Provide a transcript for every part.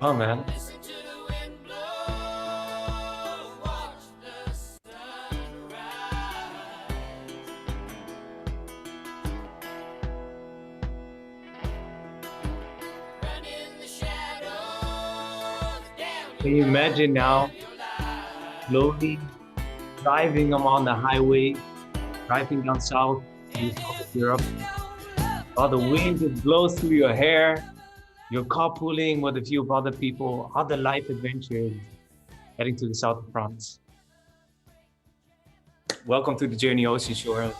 Oh man. Can you imagine now slowly driving along the highway, driving down south to the south of Europe, while the wind just blows through your hair, you're carpooling with a few of other people, other life adventures, heading to the south of France. Welcome to the Journey Ocean Shore.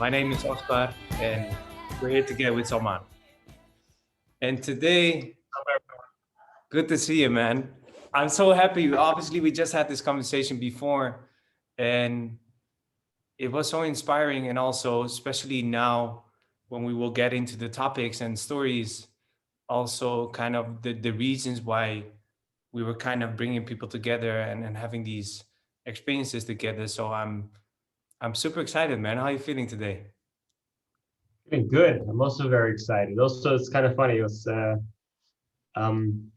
My name is Oscar, and we're here together with Salman. And today, good to see you, man. I'm so happy. Obviously, we just had this conversation before, and it was so inspiring. And also, especially now, when we will get into the topics and stories, also kind of the reasons why we were kind of bringing people together and having these experiences together. So I'm super excited, man. How are you feeling today? Feeling good. I'm also very excited. Also, it's kind of funny. Um,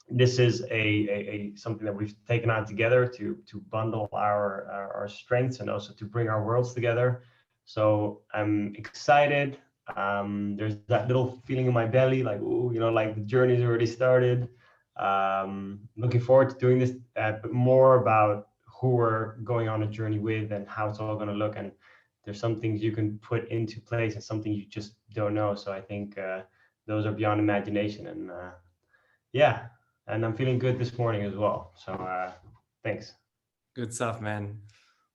this is a something that we've taken on together to bundle our strengths and also to bring our worlds together. So I'm excited. There's that little feeling in my belly, like ooh, like the journey's already started. Looking forward to doing this, but more about who we're going on a journey with and how it's all going to look. And there's some things you can put into place and something you just don't know. So I think those are beyond imagination. And yeah, and I'm feeling good this morning as well. So thanks. Good stuff, man.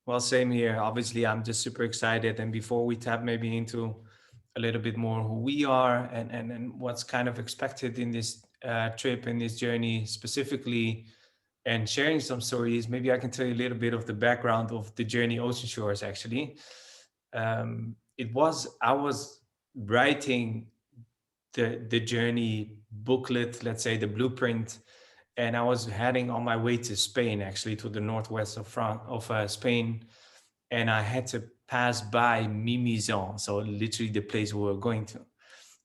Well, same here. Obviously, I'm just super excited. And before we tap maybe into a little bit more who we are and what's kind of expected in this trip, in this journey specifically, and sharing some stories, maybe I can tell you a little bit of the background of the journey Ocean Shores, actually. I was writing the journey booklet, let's say the blueprint, and I was heading on my way to Spain, actually to the northwest of France, of Spain, and I had to pass by Mimizan, so literally the place we were going to.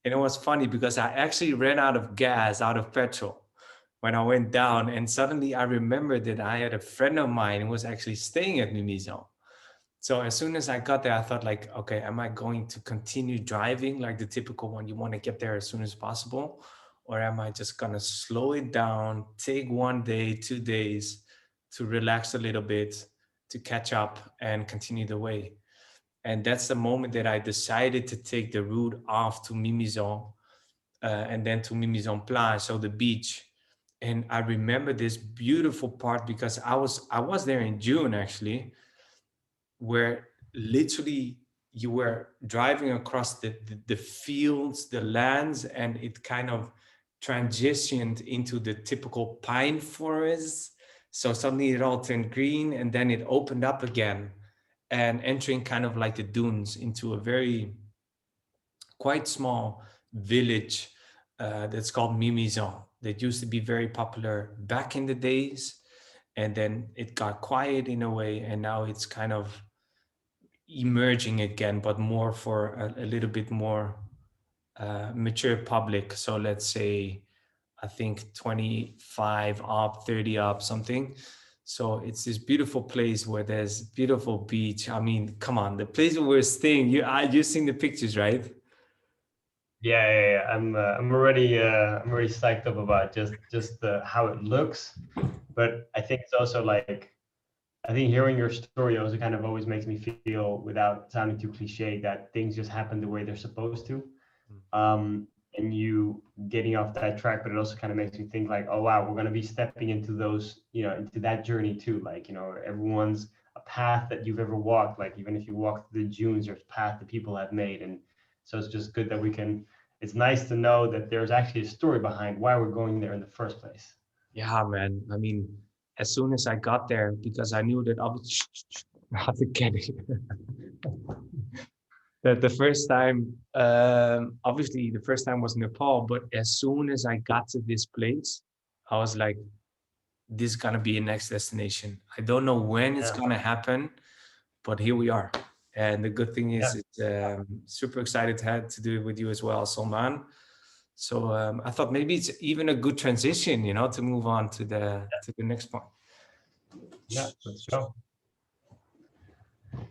And it was funny because I actually ran out of gas, out of petrol when I went down, and suddenly I remembered that I had a friend of mine who was actually staying at Mimizan. So as soon as I got there, I thought like, okay, am I going to continue driving like the typical one? You want to get there as soon as possible, or am I just gonna slow it down, take 1 day, 2 days to relax a little bit, to catch up and continue the way? And that's the moment that I decided to take the route off to Mimizan and then to Mimizan Plage, so the beach. And I remember this beautiful part because I was there in June actually, where literally you were driving across the fields, the lands, and it kind of transitioned into the typical pine forests. So suddenly it all turned green and then it opened up again and entering kind of like the dunes into a very quite small village that's called Mimizan that used to be very popular back in the days. And then it got quiet in a way, and now it's kind of emerging again, but more for a little bit more mature public. So let's say, I think 25 up, 30 up, something. So it's this beautiful place where there's beautiful beach. I mean, come on, the place where we're staying. You've seen the pictures, right? Yeah. I'm already psyched up about just how it looks. But I think it's also like I think hearing your story also kind of always makes me feel, without sounding too cliche, that things just happen the way they're supposed to. And you getting off that track, but it also kind of makes me think like, oh wow, we're going to be stepping into those, into that journey too. Like, everyone's a path that you've ever walked. Like even if you walk through the dunes, there's a path that people have made, and so it's just good that we can. It's nice to know that there's actually a story behind why we're going there in the first place. Yeah, man. I mean, as soon as I got there, because I knew that I was not to get it. That the first time, obviously, the first time was Nepal, but as soon as I got to this place, I was like, this is gonna be a next destination. I don't know when it's Yeah, gonna happen, but here we are. And the good thing yeah, is, it's super excited to have to do it with you as well, Salman. So I thought maybe it's even a good transition, to move on to the next point. Yeah, let's go.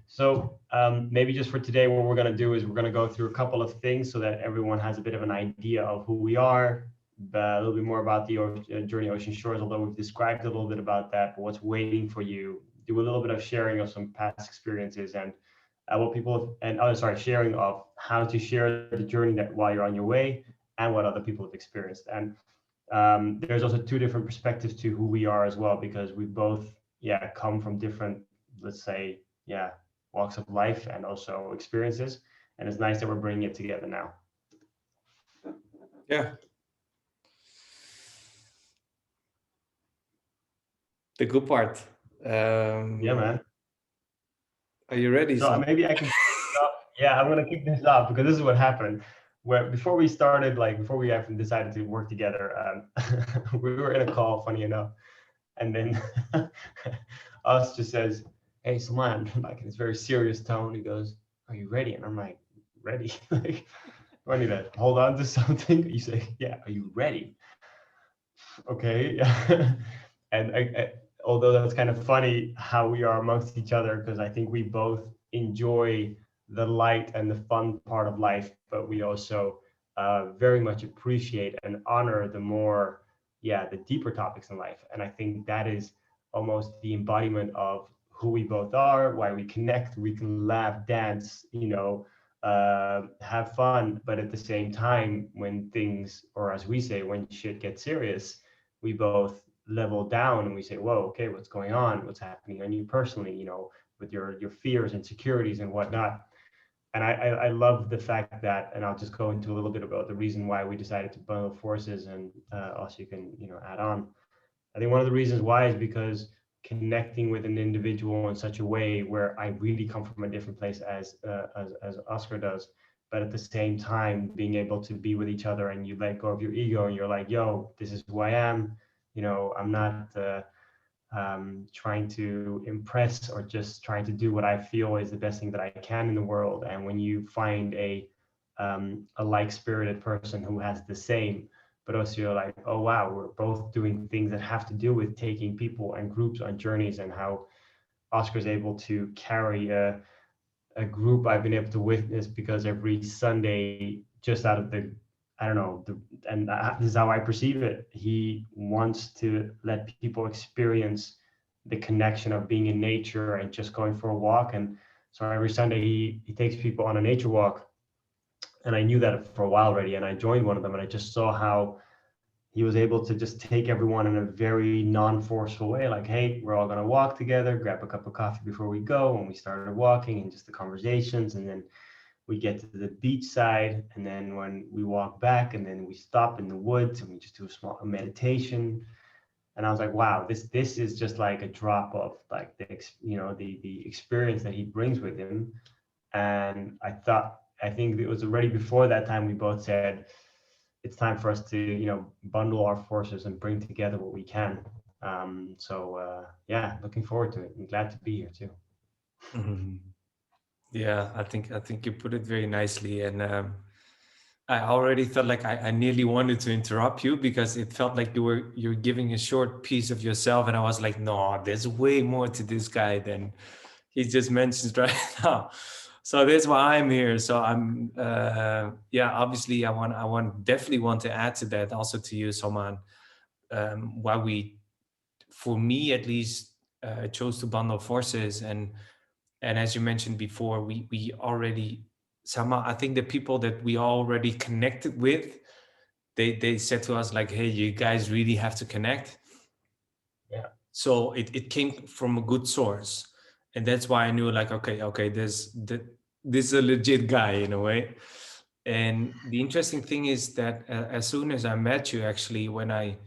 So maybe just for today, what we're going to do is we're going to go through a couple of things so that everyone has a bit of an idea of who we are, a little bit more about the journey Ocean Shores, although we've described a little bit about that, but what's waiting for you, do a little bit of sharing of some past experiences and what people, and oh, sorry, sharing of how to share the journey that while you're on your way and what other people have experienced. And there's also two different perspectives to who we are as well, because we both, yeah, come from different, let's say, yeah, walks of life and also experiences. And it's nice that we're bringing it together now. Yeah, the good part. Yeah, man. Are you ready, So Sam? maybe I can kick this off. Yeah, I'm gonna kick this off because this is what happened. Where before we started, like before we even decided to work together, we were in a call, funny enough, and then us just says, "Hey, Salman," like in this very serious tone. He goes, "Are you ready?" And I'm like, "Ready?" Like, do I need to hold on to something? You say, "Yeah, are you ready?" Okay, yeah. And although that's kind of funny how we are amongst each other, because I think we both enjoy the light and the fun part of life, but we also very much appreciate and honor the more, yeah, the deeper topics in life. And I think that is almost the embodiment of who we both are, why we connect, we can laugh, dance, have fun, but at the same time, when things, or as we say, when shit gets serious, we both level down and we say, whoa, okay, what's going on? What's happening on you personally, with your fears, insecurities and whatnot. And I love the fact that, and I'll just go into a little bit about the reason why we decided to bundle forces, and also you can, add on. I think one of the reasons why is because connecting with an individual in such a way where I really come from a different place as Oscar does, but at the same time being able to be with each other and you let go of your ego and you're like, yo, this is who I am. I'm not trying to impress or just trying to do what I feel is the best thing that I can in the world. And when you find a like-spirited person who has the same, but also you're like, oh wow, we're both doing things that have to do with taking people and groups on journeys, and how Oscar's able to carry a group I've been able to witness, because every Sunday, just out of the, I don't know, and this is how I perceive it. He wants to let people experience the connection of being in nature and just going for a walk. And so every Sunday he takes people on a nature walk. And I knew that for a while already. And I joined one of them, and I just saw how he was able to just take everyone in a very non-forceful way, like, hey, we're all going to walk together, grab a cup of coffee before we go. And we started walking and just the conversations, and then we get to the beach side, and then when we walk back, and then we stop in the woods and we just do a small meditation. And I was like, wow, this is just like a drop of like the experience that he brings with him. And I think it was already before that time we both said it's time for us to bundle our forces and bring together what we can. Yeah, looking forward to it. I'm glad to be here too. Mhm. Yeah, I think you put it very nicely, and I already felt like I nearly wanted to interrupt you because it felt like you're giving a short piece of yourself, and I was like, no, there's way more to this guy than he just mentions right now. So that's why I'm here. So I'm yeah, obviously I want definitely want to add to that, also to you, Salman, why we, for me at least, chose to bundle forces. And as you mentioned before, we already somehow, I think the people that we already connected with, they said to us like, hey, you guys really have to connect. Yeah. So it came from a good source, and that's why I knew like, okay, this is a legit guy in a way. And the interesting thing is that as soon as I met you, actually, when I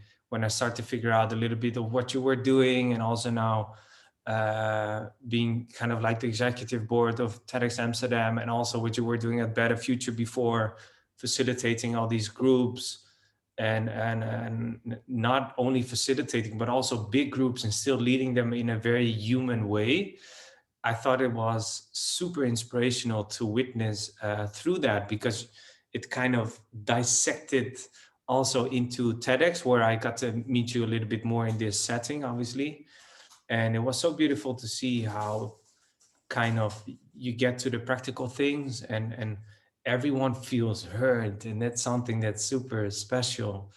start to figure out a little bit of what you were doing, and also now being kind of like the executive board of TEDx Amsterdam, and also what you were doing at Better Future before, facilitating all these groups, and not only facilitating but also big groups and still leading them in a very human way. I thought it was super inspirational to witness through that, because it kind of dissected also into TEDx, where I got to meet you a little bit more in this setting, obviously. And it was so beautiful to see how kind of you get to the practical things, and everyone feels heard, and that's something that's super special.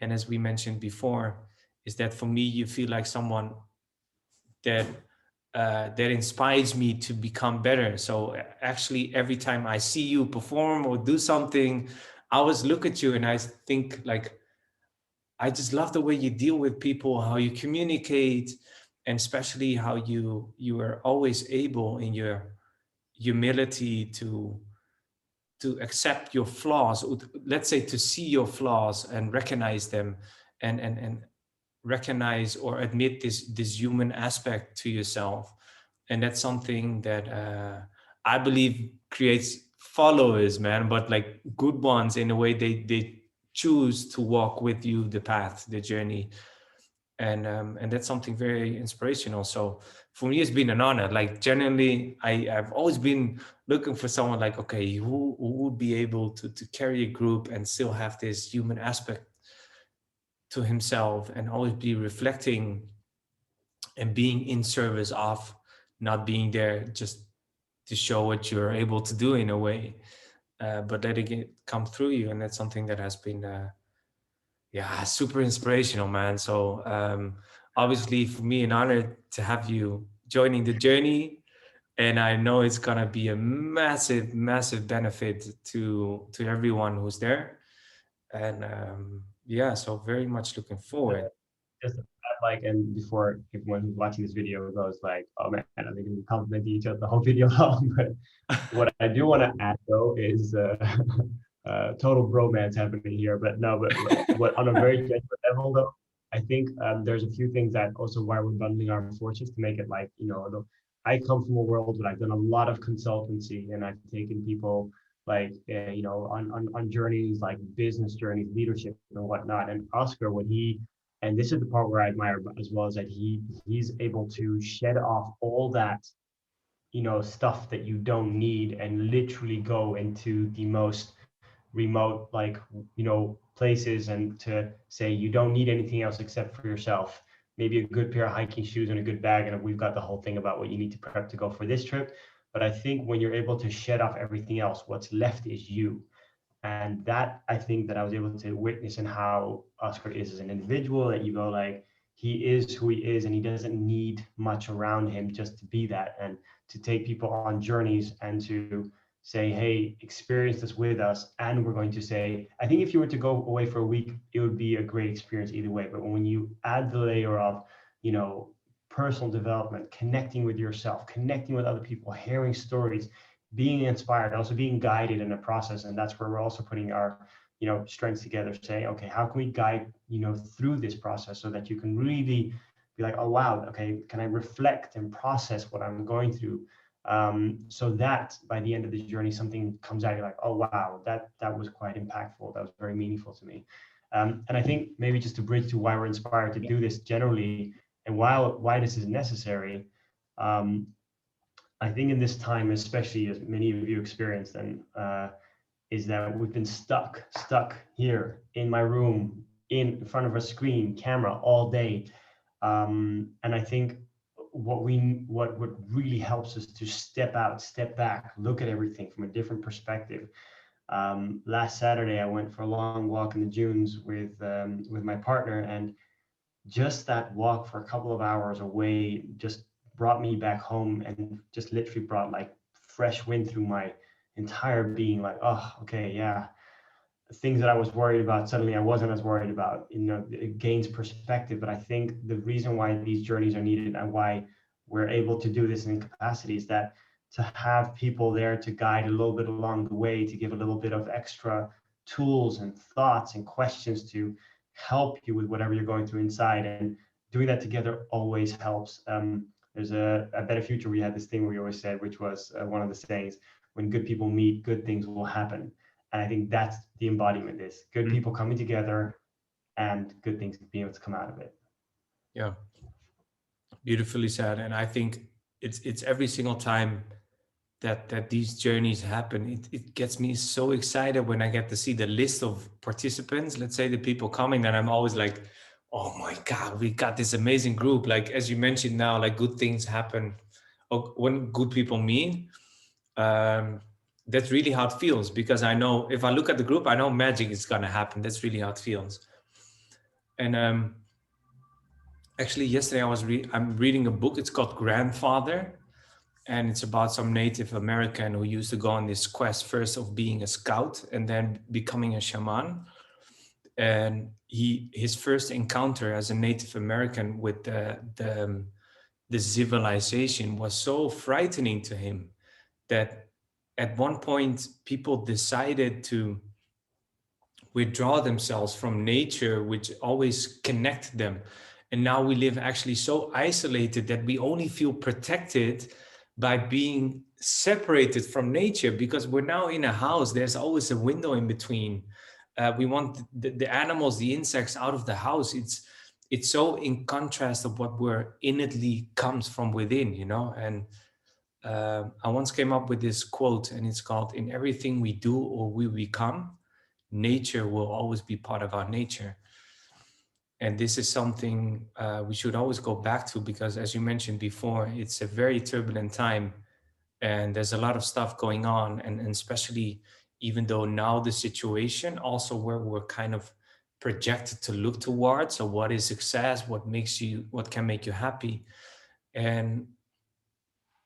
And as we mentioned before, is that for me you feel like someone that that inspires me to become better. So actually, every time I see you perform or do something, I always look at you and I think like, I just love the way you deal with people, how you communicate, and especially how you are always able in your humility to accept your flaws, or let's say to see your flaws and recognize them, and recognize or admit this human aspect to yourself. And that's something that I believe creates followers, man, but like good ones, in a way they choose to walk with you the path, the journey. And that's something very inspirational. So for me, it's been an honor. Like genuinely, I've always been looking for someone like, okay, who would be able to carry a group and still have this human aspect to himself, and always be reflecting and being in service of, not being there just to show what you're able to do in a way, but letting it come through you. And that's something that has been yeah, super inspirational, man. So obviously for me, an honor to have you joining the journey, and I know it's gonna be a massive, massive benefit to everyone who's there. And yeah, so very much looking forward. Just that, like, and before everyone who's watching this video goes like, "Oh man, are they going to compliment each other the whole video long?" But what I do want to add though is total bromance happening here. But no, but what on a very genuine level though, I think there's a few things that also why we're bundling our forces to make it like, I come from a world where I've done a lot of consultancy and I've taken people like on journeys like business journeys, leadership and whatnot. And Oscar, when he and this is the part where I admire as well, is that he's able to shed off all that stuff that you don't need and literally go into the most remote like places and to say you don't need anything else except for yourself, maybe a good pair of hiking shoes and a good bag, and we've got the whole thing about what you need to prep to go for this trip. But I think when you're able to shed off everything else, what's left is you. And that I think that I was able to witness in how Oscar is as an individual, that you go like, he is who he is and he doesn't need much around him just to be that, and to take people on journeys and to say, hey, experience this with us. And we're going to say, I think if you were to go away for a week, it would be a great experience either way. But when you add the layer of, you know, personal development, connecting with yourself, connecting with other people, hearing stories, being inspired, also being guided in a process. And that's where we're also putting our, strengths together, saying, okay, how can we guide, through this process so that you can really be like, oh, wow, okay, can I reflect and process what I'm going through? So that by the end of the journey, something comes out, you're like, oh, wow, that was quite impactful. That was very meaningful to me. And I think maybe just to bridge to why we're inspired to do this generally and why this is necessary. Um, I think in this time, especially as many of you experienced, and is that we've been stuck here in my room, in front of a screen, camera all day. And I think what really helps us to step out, step back, look at everything from a different perspective. Last Saturday, I went for a long walk in the dunes with my partner, and just that walk for a couple of hours away just brought me back home and just literally brought like fresh wind through my entire being. Like, oh, okay, yeah, things that I was worried about, suddenly I wasn't as worried about. It gains perspective. But I think the reason why these journeys are needed and why we're able to do this in capacity is that to have people there to guide a little bit along the way, to give a little bit of extra tools and thoughts and questions to help you with whatever you're going through inside. And doing that together always helps. There's a better future. We had this thing we always said, which was one of the sayings: when good people meet, good things will happen. And I think that's the embodiment is good Mm. people coming together and good things being able to come out of it. Yeah, beautifully said. And I think it's every single time that these journeys happen. It gets me so excited when I get to see the list of participants, let's say the people coming, and I'm always like, oh my God, we got this amazing group. Like as you mentioned now, like good things happen when good people meet. um, that's really how it feels, because I know if I look at the group, I know magic is gonna happen. That's really how it feels. And actually, yesterday I'm reading a book. It's called Grandfather, and it's about some Native American who used to go on this quest first of being a scout and then becoming a shaman. And his first encounter as a Native American with the civilization was so frightening to him that at one point people decided to withdraw themselves from nature, which always connect them. And now we live actually so isolated that we only feel protected by being separated from nature, because we're now in a house. There's always a window in between. We want the animals, the insects out of the house. It's so in contrast of what we're innately comes from within, and I once came up with this quote, and it's called, "In everything we do or we become, nature will always be part of our nature." And this is something we should always go back to, because, as you mentioned before, it's a very turbulent time, and there's a lot of stuff going on. And especially, even though now the situation also where we're kind of projected to look towards, so what is success, what can make you happy. And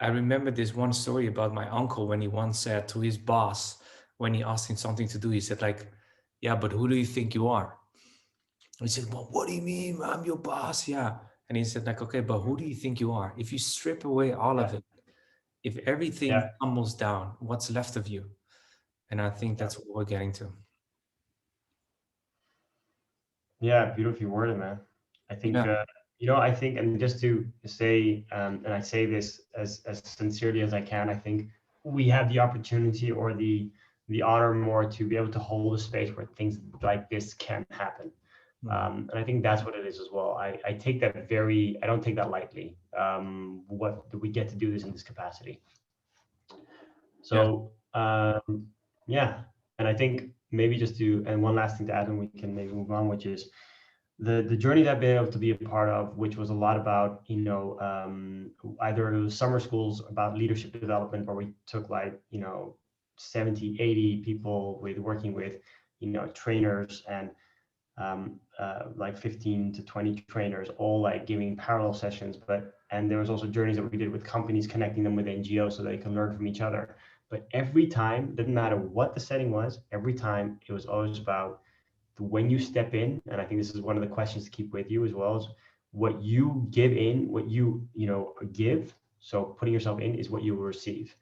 I remember this one story about my uncle when he once said to his boss, when he asked him something to do, he said, like, "Yeah, but who do you think you are?" He said, "Well, what do you mean? I'm your boss." Yeah. And he said, like, "Okay, but who do you think you are? If you strip away all Yeah. of it, if everything Yeah. tumbles down, what's left of you?" And I think Yeah. that's what we're getting to. Yeah, beautifully worded, man. I think, Yeah. I think, and just to say, and I say this as sincerely as I can, I think we have the opportunity or the honor more to be able to hold a space where things like this can happen. Mm. And I think that's what it is as well. I take that I don't take that lightly. What do we get to do this in this capacity? Yeah. So, yeah, and I think maybe just to, and one last thing to add, and we can maybe move on, which is the journey that I've been able to be a part of, which was a lot about, either it was summer schools about leadership development, where we took like, 70, 80 people with working with, trainers and like 15 to 20 trainers, all like giving parallel sessions. And there was also journeys that we did with companies, connecting them with NGOs so they can learn from each other. But every time, didn't matter what the setting was, every time it was always about when you step in. And I think this is one of the questions to keep with you as well, is what you give in, what you give. So putting yourself in is what you will receive.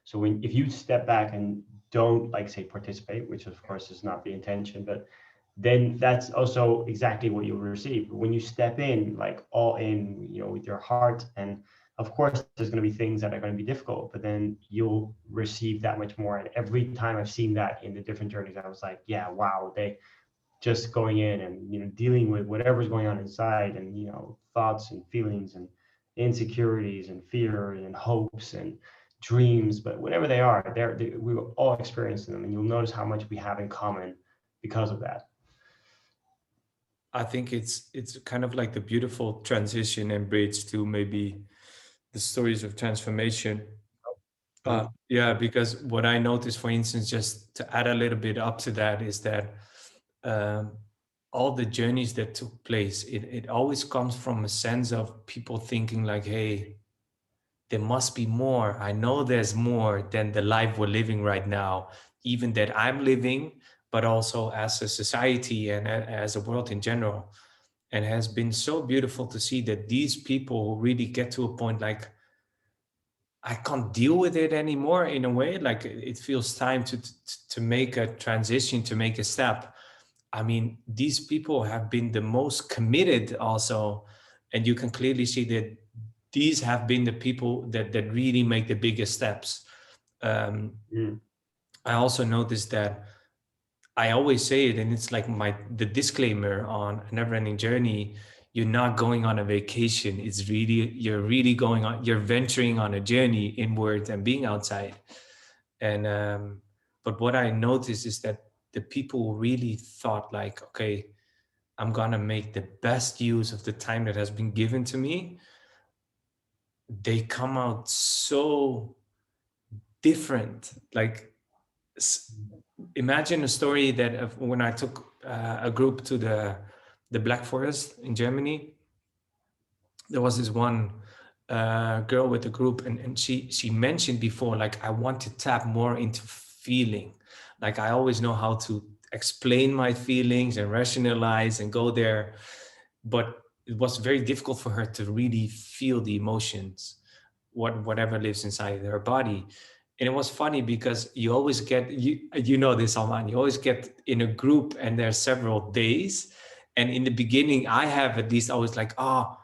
So if you step back and don't, like, say, participate, which of course is not the intention, but then that's also exactly what you'll receive. When you step in, like all in, with your heart, and of course there's going to be things that are going to be difficult, but then you'll receive that much more. And every time I've seen that in the different journeys, I was like, yeah, wow, they just going in and dealing with whatever's going on inside, and thoughts and feelings and insecurities and fear and hopes and dreams, but whatever they are, we will all experience them, and you'll notice how much we have in common because of that. I think it's kind of like the beautiful transition and bridge to maybe the stories of transformation. Mm, Yeah, because what I noticed, for instance, just to add a little bit up to that, is that um, all the journeys that took place, it always comes from a sense of people thinking like, hey, there must be more. I know there's more than the life we're living right now, even that I'm living, but also as a society and as a world in general. And it has been so beautiful to see that these people who really get to a point like, I can't deal with it anymore, in a way. Like it feels time to make a transition, to make a step. I mean, these people have been the most committed also, and you can clearly see that these have been the people that really make the biggest steps. Um, mm, I also noticed that I always say it, and it's like the disclaimer on Neverending Journey. you're not going on a vacation. It's really, you're really going on, you're venturing on a journey inwards and being outside. And but what I noticed is that the people really thought like, okay, I'm gonna make the best use of the time that has been given to me. They come out so different. Like, imagine a story that when I took a group to the Black Forest in Germany, there was this one girl with the group, and she mentioned before, like, I want to tap more into feeling. Like, I always know how to explain my feelings and rationalize and go there, but it was very difficult for her to really feel the emotions, whatever lives inside her body. And it was funny because you always get, you know this, Alman, you always get in a group and there are several days. And in the beginning, I have at least always like, oh,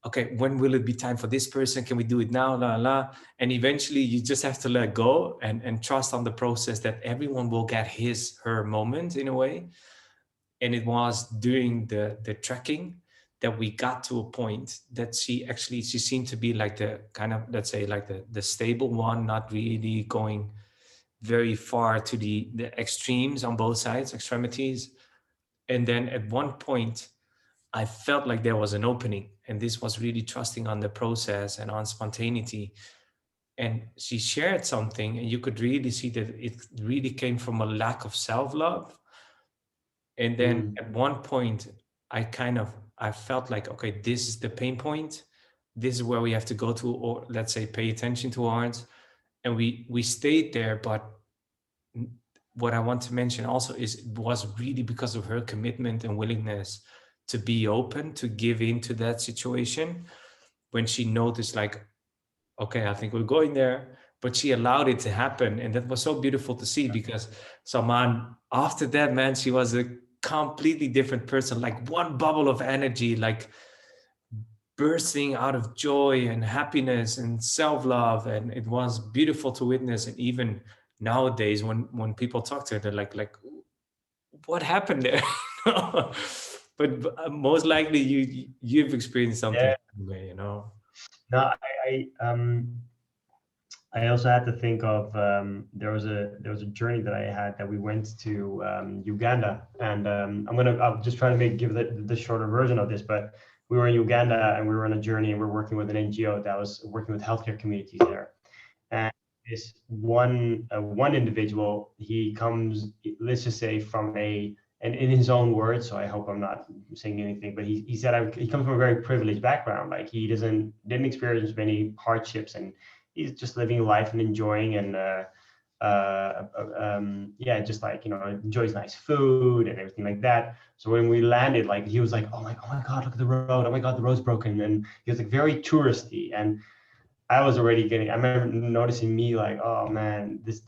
okay, when will it be time for this person? Can we do it now? La la. And eventually you just have to let go and trust on the process that everyone will get his, her moment in a way. And it was during the trekking that we got to a point that she seemed to be like the kind of, let's say, like the stable one, not really going very far to the extremes on both sides, extremities. And then at one point I felt like there was an opening, and this was really trusting on the process and on spontaneity. And she shared something, and you could really see that it really came from a lack of self-love. And then Mm. at one point I felt like, okay, this is the pain point, this is where we have to go to, or let's say pay attention towards. And we stayed there. But what I want to mention also is it was really because of her commitment and willingness to be open, to give into that situation. When she noticed, like, okay, I think we're going there, but she allowed it to happen. And that was so beautiful to see, because Salman, after that, man, she was a completely different person, like one bubble of energy, like bursting out of joy and happiness and self-love. And it was beautiful to witness. And even nowadays, when people talk to her, they're like, what happened there? But most likely you've experienced something Yeah. similar, you know. No, I also had to think of there was a journey that I had that we went to Uganda, and I'll just try to give the shorter version of this, but we were in Uganda and we were on a journey and we are working with an NGO that was working with healthcare communities there. And this one individual, he comes, let's just say, from and in his own words, so I hope I'm not saying anything, but he said he comes from a very privileged background. Like, he didn't experience many hardships, and he's just living life and enjoying, and yeah, just like, enjoys nice food and everything like that. So when we landed, like, he was like, oh my God, look at the road. Oh my God, the road's broken. And he was like very touristy. And I was already I remember noticing me like, oh man, this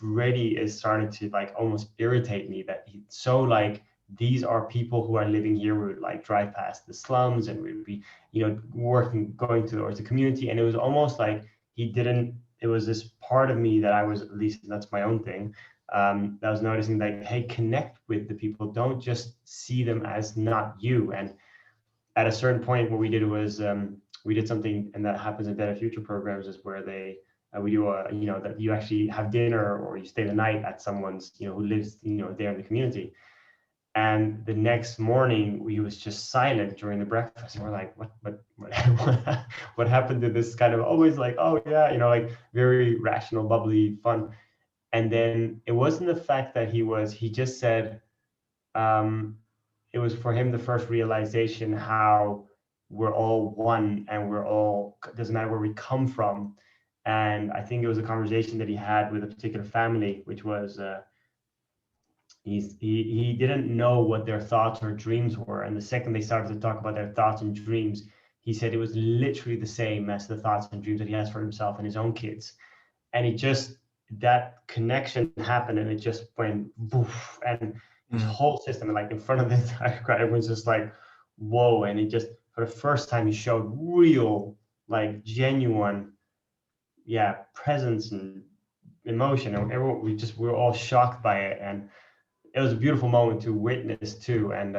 really is starting to like almost irritate me, that so like, these are people who are living here. We would like drive past the slums and we'd be, going towards the community. And it was almost like he didn't, it was this part of me that I was, at least that's my own thing, that was noticing like, hey, connect with the people. Don't just see them as not you. And at a certain point, what we did was we did something, and that happens in Better Future programs, is where we do that you actually have dinner or you stay the night at someone's, who lives, there in the community. And the next morning, we was just silent during the breakfast, and we're like, what happened to this kind of always like, oh yeah, like very rational, bubbly, fun. And then it wasn't the fact that he just said, um, it was for him the first realization how we're all one, and we're all, doesn't matter where we come from. And I think it was a conversation that he had with a particular family, which was he didn't know what their thoughts or dreams were, and the second they started to talk about their thoughts and dreams, he said it was literally the same as the thoughts and dreams that he has for himself and his own kids. And it just, that connection happened, and it just went woof, and his Mm. whole system, like in front of the entire crowd, everyone's just like, whoa. And it just, for the first time, he showed real, like, genuine, yeah, presence and emotion. And everyone, we were all shocked by it. And it was a beautiful moment to witness too. And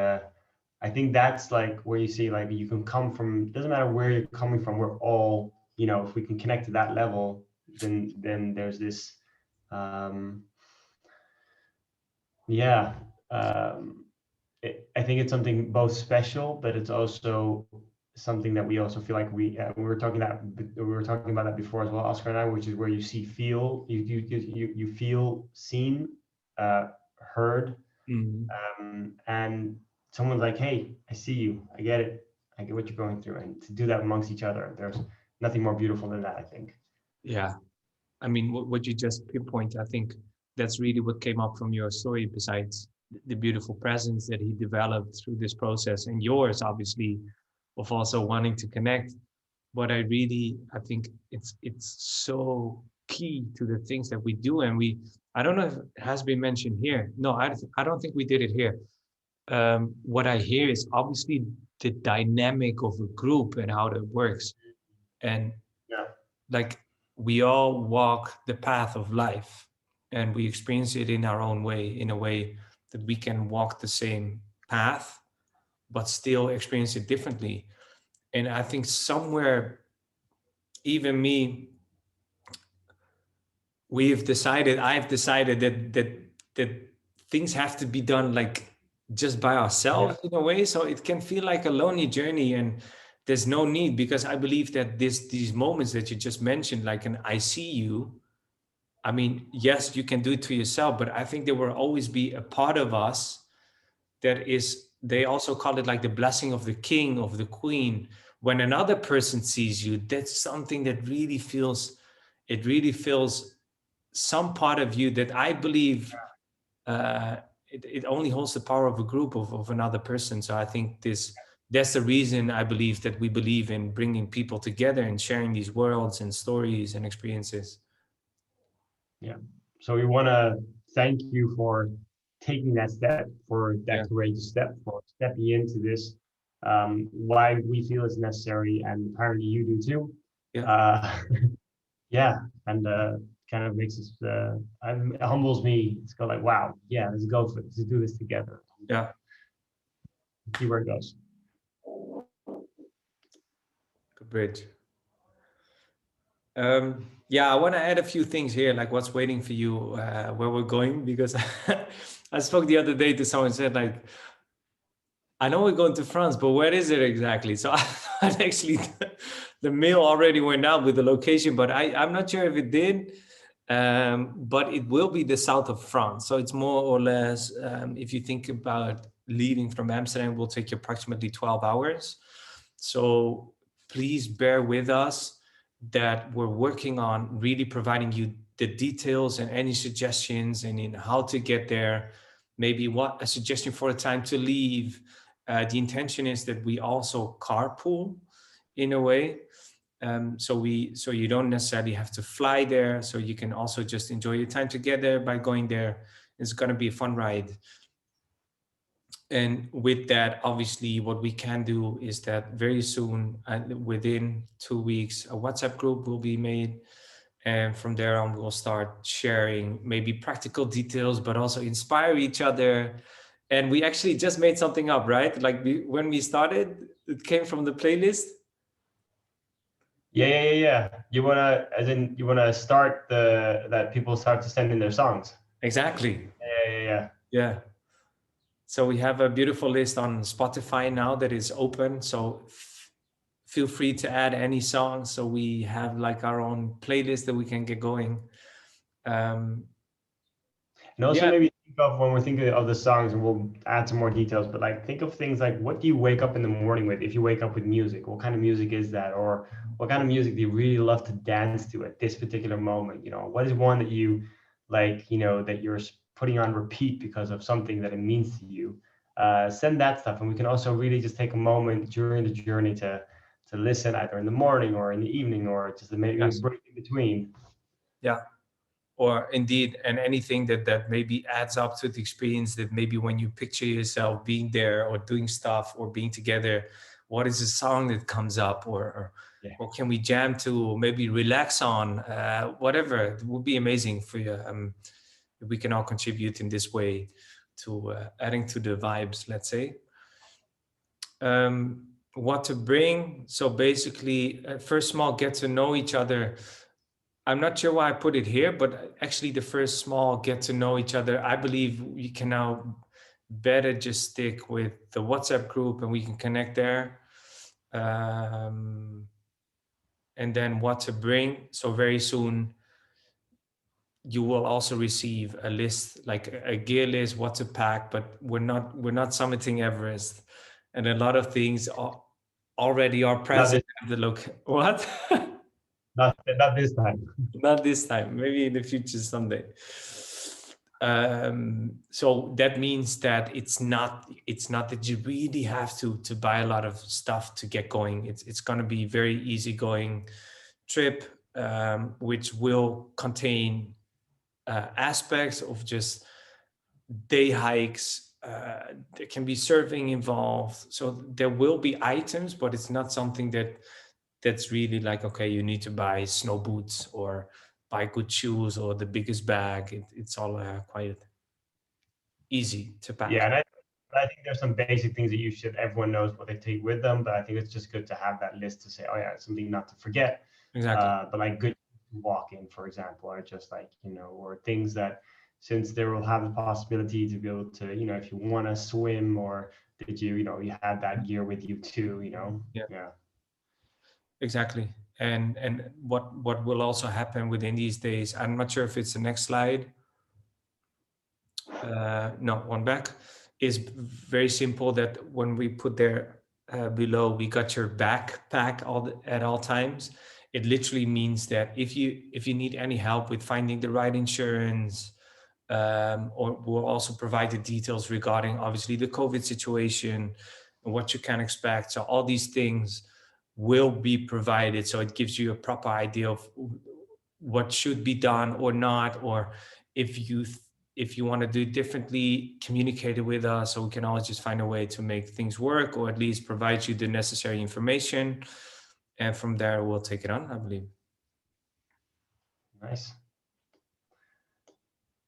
I think that's like where you see like you can come from. Doesn't matter where you're coming from. We're all, you know, if we can connect to that level, then there's this, um, yeah. Um, I think it's something both special, but it's also something that we also feel like we were talking about that before as well, Oscar and I, which is where you see feel you feel seen, uh, heard, Mm. and someone's like, hey, I see you, I get it, I get what you're going through, and to do that amongst each other, there's nothing more beautiful than that, I think. Yeah. I mean, what you just pinpoint, I think that's really what came up from your story, besides the beautiful presence that he developed through this process, and yours, obviously, of also wanting to connect. But I think it's so key to the things that we do, and I don't know if it has been mentioned here. No, I don't think we did it here. What I hear is obviously the dynamic of a group and how that works, and Yeah, like we all walk the path of life and we experience it in our own way, in a way that we can walk the same path but still experience it differently. And I think somewhere, even me, I've decided that things have to be done like just by yeah, ourselves in a way, so it can feel like a lonely journey. And there's no need, because I believe that these moments that you just mentioned, like an I see you, I mean, yes, you can do it to yourself, but I think there will always be a part of us that is, they also call it like the blessing of the king, of the queen. When another person sees you, that's something that really feels, it really feels some part of you that I believe uh, it only holds the power of a group of another person. So I think that's the reason I believe that we believe in bringing people together and sharing these worlds and stories and experiences. yeah. So we want to thank you for taking that step, for that Yeah, courageous step, for stepping into this. Why we feel it's necessary, and apparently you do too. yeah, Uh, yeah, and kind of makes us, it humbles me. It's go like, wow, yeah, let's go for it. Let's do this together. yeah. See where it goes. Good bridge. Yeah, I want to add a few things here, like what's waiting for you, where we're going, because I spoke the other day to someone and said like, I know we're going to France, but where is it exactly? So I actually, the mail already went out with the location, but I'm not sure if it did. But it will be the south of France. So it's more or less, if you think about leaving from Amsterdam, it will take you approximately 12 hours. So please bear with us that we're working on really providing you the details and any suggestions and in how to get there. Maybe what a suggestion for a time to leave. The intention is that we also carpool in a way, so you don't necessarily have to fly there, so you can also just enjoy your time together by going there. It's going to be a fun ride. And with that, obviously what we can do is that very soon, within 2 weeks, a WhatsApp group will be made, and from there on we'll start sharing maybe practical details but also inspire each other. And we actually just made something up, right? Like when we started, it came from the playlist. Yeah, yeah, yeah, yeah. You wanna, as in, you wanna start that people start to send in their songs. Exactly. Yeah, yeah, yeah. Yeah. So we have a beautiful list on Spotify now that is open. So feel free to add any songs. So we have like our own playlist that we can get going. Um, And also yeah, maybe think of when we're thinking of the songs, and we'll add some more details, but like think of things like what do you wake up in the morning with? If you wake up with music, what kind of music is that? Or what kind of music do you really love to dance to at this particular moment? You know, what is one that you like, you know, that you're putting on repeat because of something that it means to you? Send that stuff. And we can also really just take a moment during the journey to listen either in the morning or in the evening or just maybe a yes, break in between. yeah. Or indeed, and anything that maybe adds up to the experience, that maybe when you picture yourself being there or doing stuff or being together, what is the song that comes up, Yeah. or can we jam to, maybe relax on, whatever. It would be amazing for you, if we can all contribute in this way to adding to the vibes, let's say. What to bring. So basically, first small get to know each other. I'm not sure why I put it here, but actually, the first small get to know each other, I believe we can now better just stick with the WhatsApp group and we can connect there. Um, and then what to bring. So very soon, you will also receive a list, like a gear list, what to pack. But we're not summiting Everest, and a lot of things already are Not present this, at the look. What? not this time. Not this time. Maybe in the future someday. So that means that it's not that you really have to buy a lot of stuff to get going. It's going to be very easygoing trip, which will contain aspects of just day hikes. There can be surfing involved, so there will be items, but it's not something that's really like, okay, you need to buy snow boots or buy good shoes or the biggest bag. It's all quite easy to pack. Yeah, and I think there's some basic things that you should. Everyone knows what they take with them, but I think it's just good to have that list to say, oh yeah, it's something not to forget. Exactly. But like good walking, for example, or just like or things that since they will have the possibility to be able to, if you want to swim or that you have that gear with you too. Yeah, Yeah. exactly. And what will also happen within these days, I'm not sure if it's the next slide, no, one back, is very simple, that when we put there below, we got your backpack at all times. It literally means that if you need any help with finding the right insurance, or we'll also provide the details regarding obviously the COVID situation and what you can expect. So all these things will be provided. So it gives you a proper idea of what should be done or not, or if you if you want to do it differently, communicate it with us, so we can always just find a way to make things work, or at least provide you the necessary information. And from there, we'll take it on, I believe. Nice.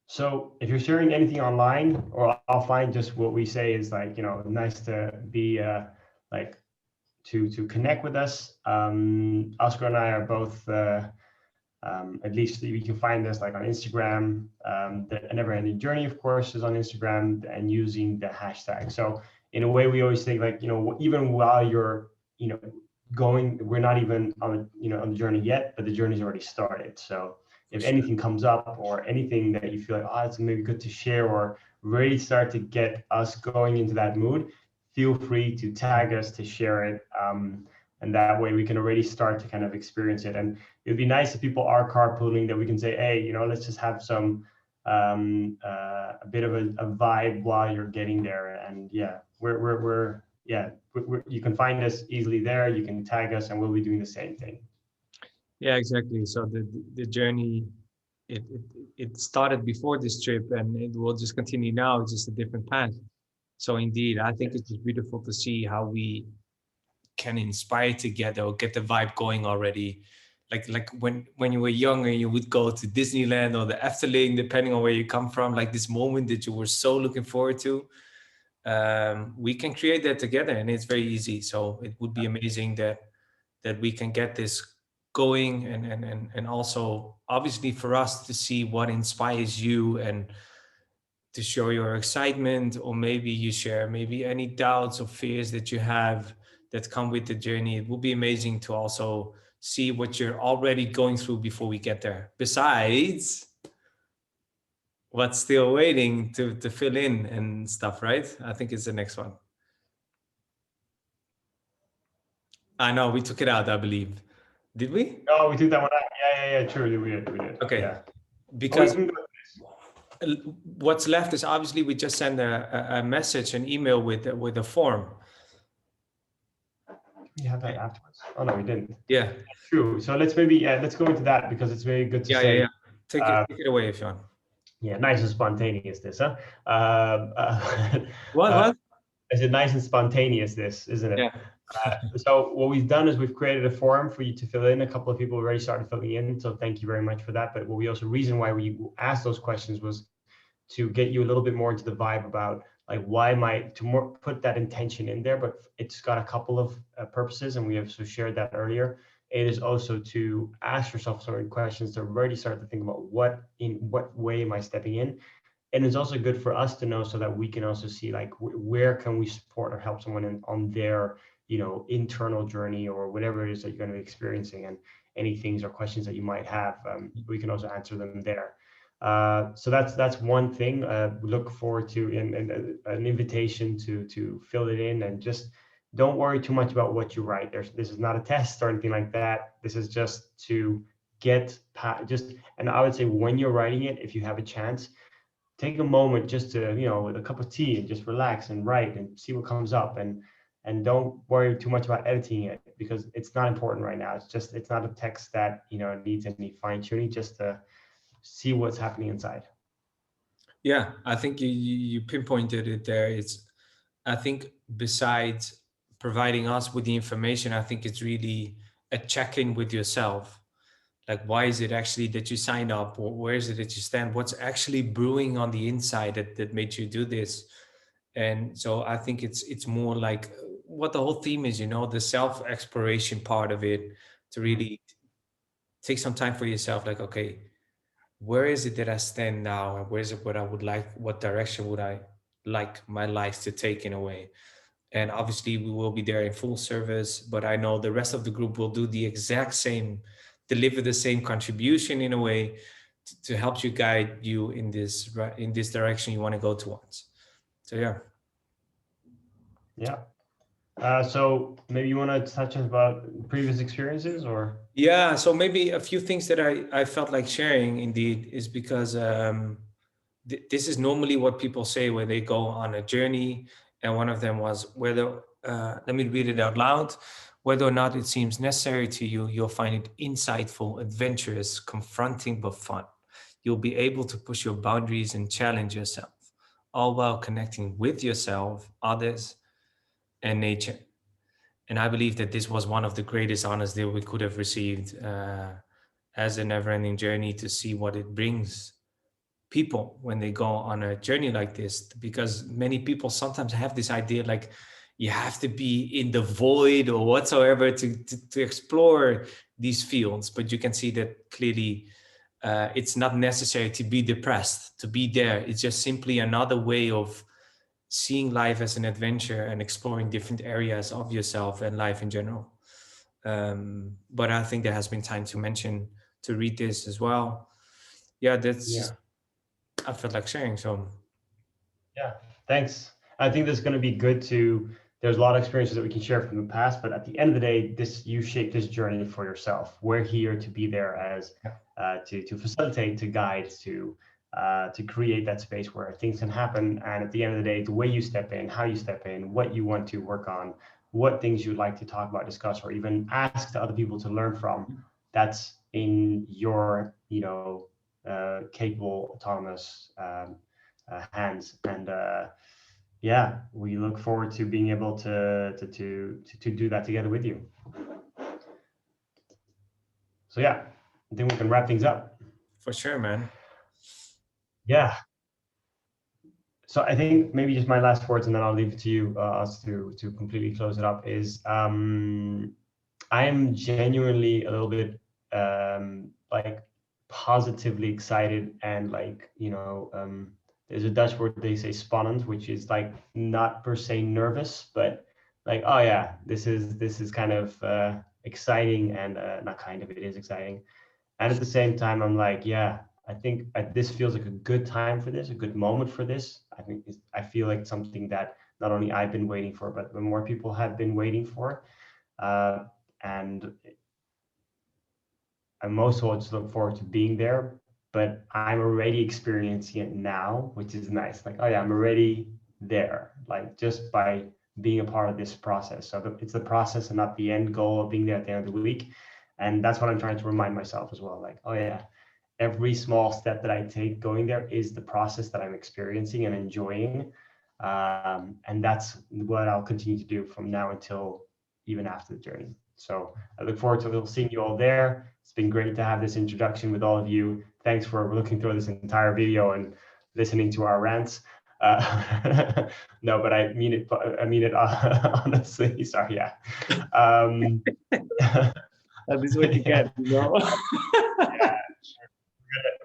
So if you're sharing anything online or offline, just what we say is like, nice to be like to connect with us. Oscar and I are both, at least you can find us like on Instagram. The Neverending Journey, of course, is on Instagram and using the hashtag. So in a way, we always think like, even while you're, going, we're not even on the journey yet, but the journey's already started. So For if sure. anything comes up or anything that you feel like, oh, it's maybe good to share or really start to get us going into that mood, feel free to tag us to share it. And that way we can already start to kind of experience it. And it would be nice if people are carpooling that we can say, hey, let's just have some a bit of a vibe while you're getting there. And yeah, you can find us easily there. You can tag us, and we'll be doing the same thing. Yeah, exactly. So the journey, it, it it started before this trip, and it will just continue now. It's just a different path. So indeed, I think it's just beautiful to see how we can inspire together or get the vibe going already. Like when you were younger, you would go to Disneyland or the Efteling, depending on where you come from. Like this moment that you were so looking forward to. We can create that together, and it's very easy. So it would be amazing that we can get this going, and also obviously for us to see what inspires you, and to show your excitement, or maybe you share maybe any doubts or fears that you have that come with the journey. It will be amazing to also see what you're already going through before we get there, besides what's still waiting to fill in and stuff, right? I think it's the next one. I know we took it out, I believe. Did we? Oh, we took that one out. Yeah. True, we did. Okay. Yeah. Oh, we Because can go. what's left is obviously we just send a message, an email with a form. We have that afterwards. Oh no, we didn't. Yeah. True. So let's go into that because it's very good to Yeah. say. Take it away if you want. Yeah, nice and spontaneous this, huh? What? Uh, What? is it nice and spontaneous this, isn't it? Yeah. So what we've done is we've created a form for you to fill in. A couple of people already started filling in, so thank you very much for that. But what we also reason why we asked those questions was to get you a little bit more into the vibe about like why am I to more put that intention in there, but it's got a couple of purposes, and we have so shared that earlier. It is also to ask yourself certain questions to already start to think about what way am I stepping in. And it's also good for us to know so that we can also see like where can we support or help someone on their internal journey or whatever it is that you're going to be experiencing, and any things or questions that you might have, we can also answer them there. So that's one thing. We look forward to an invitation to fill it in, and just don't worry too much about what you write. This is not a test or anything like that. This is just to get just. And I would say when you're writing it, if you have a chance, take a moment just to, with a cup of tea, and just relax and write and see what comes up, and don't worry too much about editing it, because it's not important right now. It's not a text that needs any fine tuning, just to see what's happening inside. Yeah, I think you pinpointed it there. I think besides providing us with the information, I think it's really a check-in with yourself. Like, why is it actually that you signed up? Or where is it that you stand? What's actually brewing on the inside that made you do this? And so I think it's more like what the whole theme is, the self-exploration part of it, to Mhm. really take some time for yourself. Like, okay, where is it that I stand now? And where is it what I would like? What direction would I like my life to take in a way? And obviously we will be there in full service, but I know the rest of the group will do the exact same, deliver the same contribution in a way to help you guide you in this direction you want to go towards. So yeah. Yeah. So maybe you want to touch on about previous experiences, or Yeah, so maybe a few things that I felt like sharing indeed is because this is normally what people say when they go on a journey. And one of them was whether, let me read it out loud, whether or not it seems necessary to you, you'll find it insightful, adventurous, confronting, but fun. You'll be able to push your boundaries and challenge yourself, all while connecting with yourself, others, and nature. And I believe that this was one of the greatest honors that we could have received as a never-ending journey, to see what it brings people when they go on a journey like this. Because many people sometimes have this idea like you have to be in the void or whatsoever to explore these fields, but you can see that clearly it's not necessary to be depressed to be there. It's just simply another way of seeing life as an adventure and exploring different areas of yourself and life in general. But I think there has been time to mention to read this as well. Yeah, that's yeah. just, I felt like sharing. So Yeah, thanks. I think this is going to be good to. There's a lot of experiences that we can share from the past, but at the end of the day, this you shape this journey for yourself. We're here to be there as yeah, to facilitate, to guide, to create that space where things can happen. And at the end of the day, the way you step in, how you step in, what you want to work on, what things you'd like to talk about, discuss, or even ask to other people to learn from. That's in your capable, autonomous hands. And yeah, we look forward to being able to do that together with you. So yeah, I think we can wrap things up. for sure, man. Yeah. So I think maybe just my last words, and then I'll leave it to you, us to completely close it up. Is I am genuinely a little bit like positively excited, and like there's a Dutch word they say spannend, which is like not per se nervous, but like, oh yeah, this is kind of exciting, and not kind of, it is exciting. And at the same time, I'm like, yeah, I think this feels like a good time for this, a good moment for this. I feel like something that not only I've been waiting for, but more people have been waiting for. Uh, and I most always look forward to being there, but I'm already experiencing it now, which is nice. Like, oh yeah, I'm already there, like just by being a part of this process. So it's the process and not the end goal of being there at the end of the week. And that's what I'm trying to remind myself as well. Like, oh yeah, every small step that I take going there is the process that I'm experiencing and enjoying. And that's what I'll continue to do from now until even after the journey. So I look forward to seeing you all there. It's been great to have this introduction with all of you. Thanks for looking through this entire video and listening to our rants. No, but I mean it. I mean it honestly. Sorry. Yeah. Um, That is what you yeah. get, you know.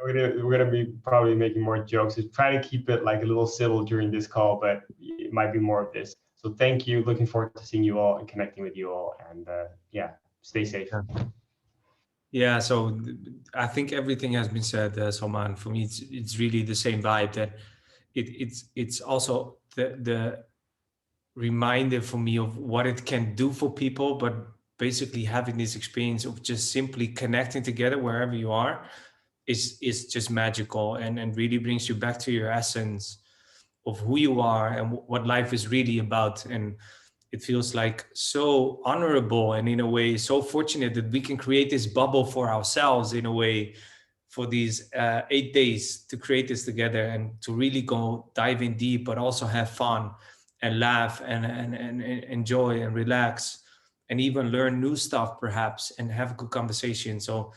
We're gonna be probably making more jokes. Just try to keep it like a little civil during this call, but it might be more of this. So thank you. Looking forward to seeing you all and connecting with you all. And yeah, stay safe. Yeah, so I think everything has been said, Salman. For me, it's really the same vibe that it's also the reminder for me of what it can do for people, but basically having this experience of just simply connecting together wherever you are is just magical, and really brings you back to your essence of who you are and what life is really about. And it feels like so honorable, and in a way so fortunate that we can create this bubble for ourselves in a way for these 8 days to create this together and to really go dive in deep, but also have fun and laugh and enjoy and relax and even learn new stuff perhaps and have a good conversation. So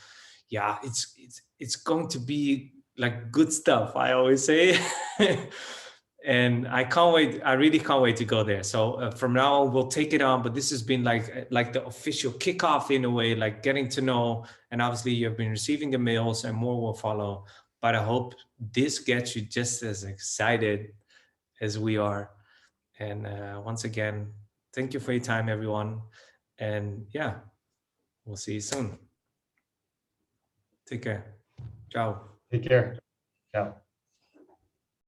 yeah, it's going to be like good stuff, I always say. And I can't wait. I really can't wait to go there. So from now on, we'll take it on. But this has been like the official kickoff in a way, like getting to know. And obviously, you've been receiving the mails, and more will follow. But I hope this gets you just as excited as we are. And once again, thank you for your time, everyone. And yeah, we'll see you soon. Take care. Ciao. Take care. Ciao.